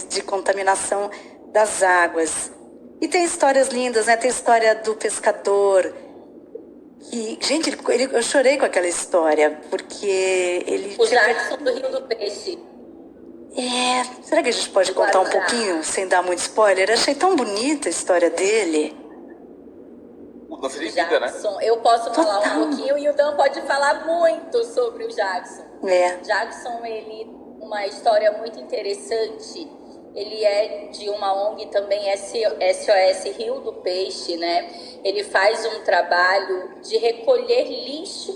de contaminação das águas. E tem histórias lindas, né? Tem a história do pescador. Que, gente, eu chorei com aquela história, porque ele... O Jackson do Rio do Peixe. Será que a gente pode contar um pouquinho, sem dar muito spoiler? Eu achei tão bonita a história dele. Mudança de vida, né? Eu posso falar um pouquinho e o Dan pode falar muito sobre o Jackson. Jackson, ele uma história muito interessante. Ele é de uma ONG também, SOS Rio do Peixe, né? Ele faz um trabalho de recolher lixo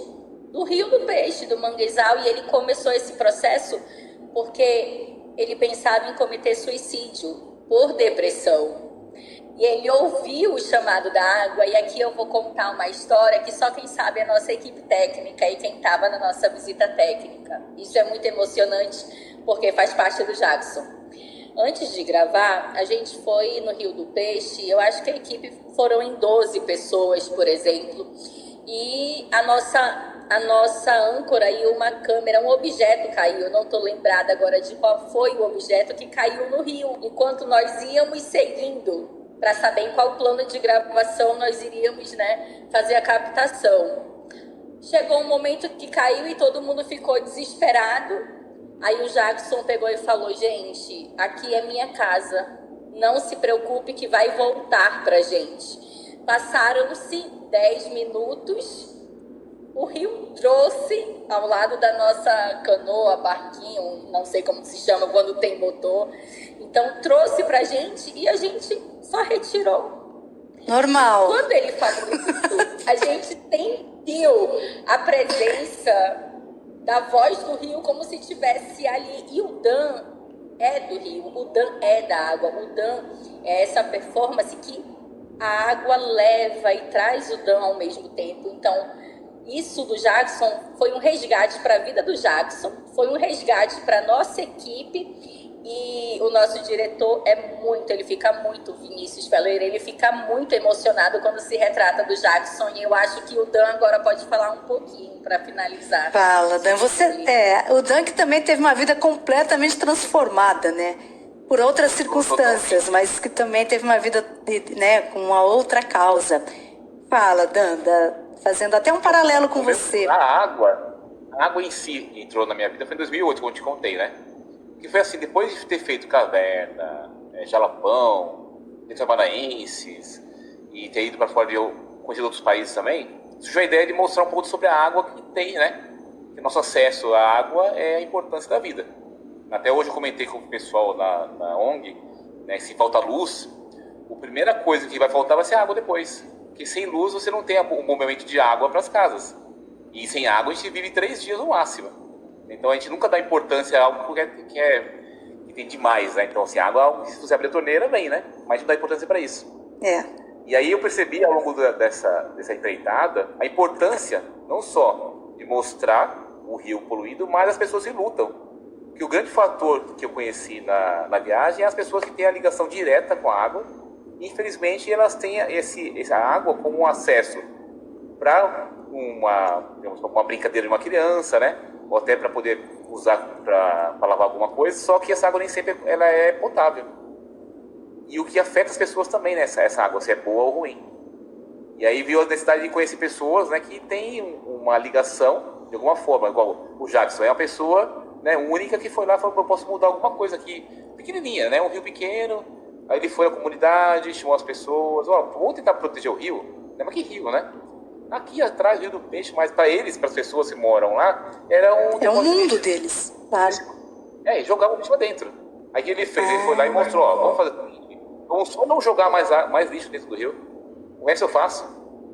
do Rio do Peixe, do manguezal, e ele começou esse processo porque ele pensava em cometer suicídio por depressão. E ele ouviu o chamado da água, e aqui eu vou contar uma história que só quem sabe é a nossa equipe técnica e quem estava na nossa visita técnica. Isso é muito emocionante, porque faz parte do Jackson. Antes de gravar, a gente foi no Rio do Peixe, eu acho que a equipe foram em 12 pessoas, por exemplo, e a nossa âncora e uma câmera, um objeto caiu, eu não estou lembrada agora de qual foi o objeto que caiu no rio, enquanto nós íamos seguindo para saber em qual plano de gravação nós iríamos, né, fazer a captação. Chegou um momento que caiu e todo mundo ficou desesperado. Aí o Jackson pegou e falou: gente, aqui é minha casa, não se preocupe que vai voltar pra gente. Passaram-se 10 minutos, o rio trouxe ao lado da nossa canoa, barquinho, não sei como se chama quando tem motor. Então trouxe pra gente e a gente só retirou. Normal. Quando ele falou isso, a gente sentiu a presença da voz do rio como se estivesse ali. E o Dan é do rio, o Dan é da água, o Dan é essa performance que a água leva e traz o Dan ao mesmo tempo. Então, isso do Jackson foi um resgate para a vida do Jackson, foi um resgate para a nossa equipe. E o nosso diretor ele fica muito, Vinícius Feleira, ele fica muito emocionado quando se retrata do Jackson, e eu acho que o Dan agora pode falar um pouquinho para finalizar. Fala, Dan. O Dan que também teve uma vida completamente transformada, né? Por outras circunstâncias, mas que também teve uma vida, né, com uma outra causa. Fala, Dan, fazendo até um paralelo com você. A água em si entrou na minha vida foi em 2008, como eu te contei, né? Que foi assim, depois de ter feito Caverna, Jalapão, Paranaenses, e ter ido para fora de conhecer outros países também, surgiu a ideia de mostrar um pouco sobre a água que tem, né? Que nosso acesso à água é a importância da vida. Até hoje eu comentei com o pessoal na ONG, né, se falta luz, a primeira coisa que vai faltar vai ser água depois. Porque sem luz você não tem um movimento de água para as casas. E sem água a gente vive 3 dias no máximo. Então a gente nunca dá importância a algo que tem demais, né? Então assim, a água é algo que se você abrir a torneira, vem, né? Mas a gente não dá importância para isso. E aí eu percebi ao longo dessa empreitada a importância não só de mostrar o rio poluído, mas as pessoas que lutam. Que o grande fator que eu conheci na viagem é as pessoas que têm a ligação direta com a água. E, infelizmente, elas têm essa água como um acesso para uma brincadeira de uma criança, né? Ou até para poder usar para lavar alguma coisa, só que essa água nem sempre ela é potável. E o que afeta as pessoas também, né? Essa água, se é boa ou ruim. E aí viu a necessidade de conhecer pessoas, né, que têm uma ligação de alguma forma, igual o Jackson é uma pessoa, né, única que foi lá e falou: eu posso mudar alguma coisa aqui, pequenininha, né, um rio pequeno. Aí ele foi à comunidade, chamou as pessoas: vamos tentar proteger o rio. Mas que rio, né? Aqui atrás do Rio do Peixe, mas para eles, para as pessoas que moram lá, era um mundo deles, claro. E jogava o lixo lá dentro. Aí o que ele fez? Ele foi lá e mostrou: vamos fazer o seguinte, vamos só não jogar mais lixo dentro do rio, o resto eu faço.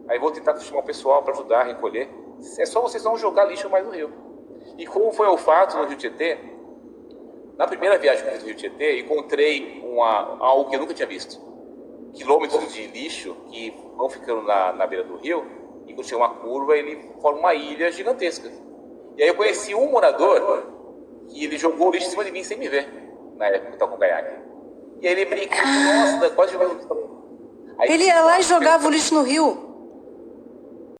Aí vou tentar chamar o pessoal para ajudar a recolher. É só vocês não jogar lixo mais no rio. E como foi o fato no Rio Tietê, na primeira viagem que eu fiz no Rio Tietê, encontrei algo que eu nunca tinha visto. Quilômetros de lixo que vão ficando na beira do rio, e quando chega uma curva, ele forma uma ilha gigantesca. E aí eu conheci um morador que ele jogou o lixo em cima de mim sem me ver, na época que eu estava com o caiaque. E aí ele brincou: nossa, quase jogou o lixo. Ele ia lá e jogava o lixo no rio?